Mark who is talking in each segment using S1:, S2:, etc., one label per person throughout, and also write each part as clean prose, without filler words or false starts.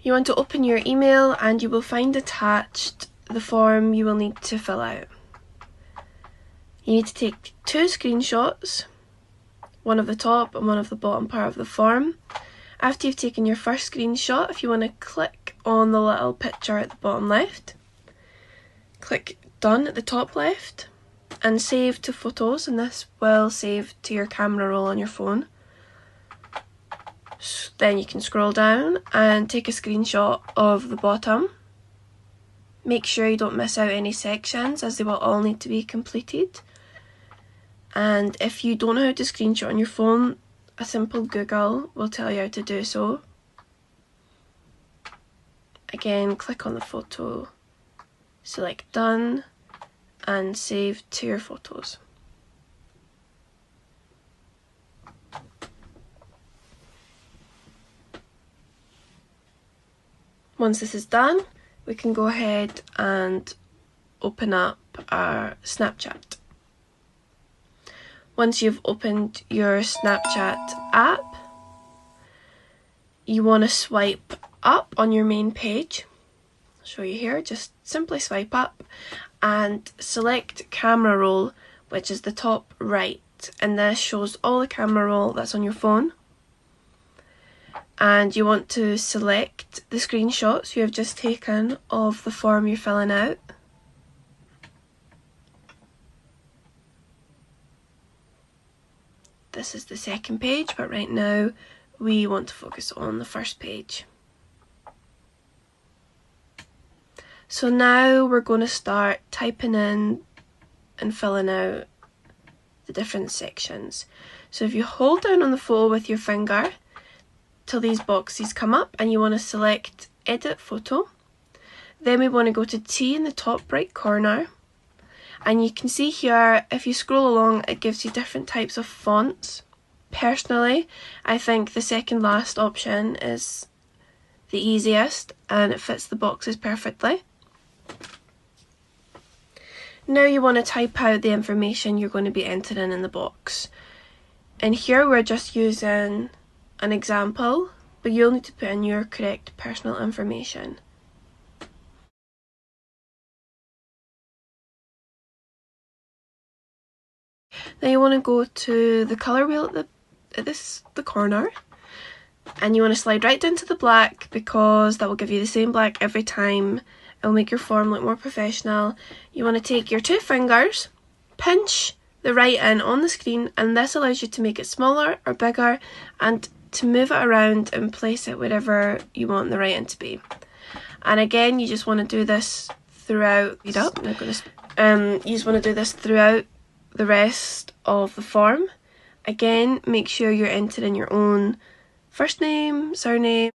S1: You want to open your email and you will find attached the form you will need to fill out. You need to take 2 screenshots, one of the top and one of the bottom part of the form. After you've taken your first screenshot, if you want to click on the little picture at the bottom left, click done at the top left and save to photos, and this will save to your camera roll on your phone. Then you can scroll down and take a screenshot of the bottom. Make sure you don't miss out any sections as they will all need to be completed. And if you don't know how to screenshot on your phone, a simple Google will tell you how to do so. Again, click on the photo, select done and save to your photos. Once this is done, we can go ahead and open up our Snapchat. Once you've opened your Snapchat app, you want to swipe up on your main page. I'll show you here, just simply swipe up and select camera roll, which is the top right, and this shows all the camera roll that's on your phone. And you want to select the screenshots you have just taken of the form you're filling out. This is the second page, but right now we want to focus on the first page. So now we're going to start typing in and filling out the different sections. So if you hold down on the photo with your finger till these boxes come up and you want to select edit photo, then we want to go to T in the top right corner, and you can see here if you scroll along it gives you different types of fonts. Personally, I think the second last option is the easiest and it fits the boxes perfectly. Now you want to type out the information you're going to be entering in the box. And here we're just using an example, but you'll need to put in your correct personal information. Now you want to go to the colour wheel at the corner, and you want to slide right down to the black because that will give you the same black every time. It'll make your form look more professional. You want to take your 2 fingers, pinch the write-in on the screen, and this allows you to make it smaller or bigger and to move it around and place it wherever you want the write-in to be. And again, you just want to do this throughout. You just want to do this throughout the rest of the form. Again, make sure you're entering your own first name, surname,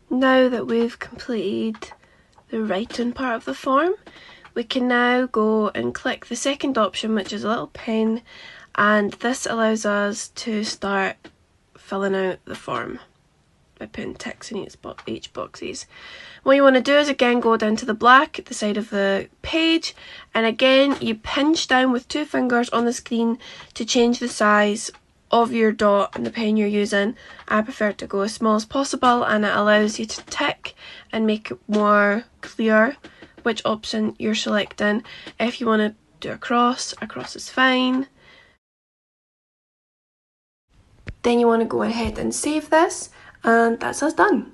S1: Now that we've completed the writing part of the form, we can now go and click the second option, which is a little pen, and this allows us to start filling out the form by putting ticks in each boxes. What you want to do is again go down to the black at the side of the page, and again you pinch down with 2 fingers on the screen to change the size of your dot and the pen you're using. I prefer to go as small as possible, and it allows you to tick and make it more clear which option you're selecting. If you want to do a cross is fine. Then you want to go ahead and save this, and that's us done.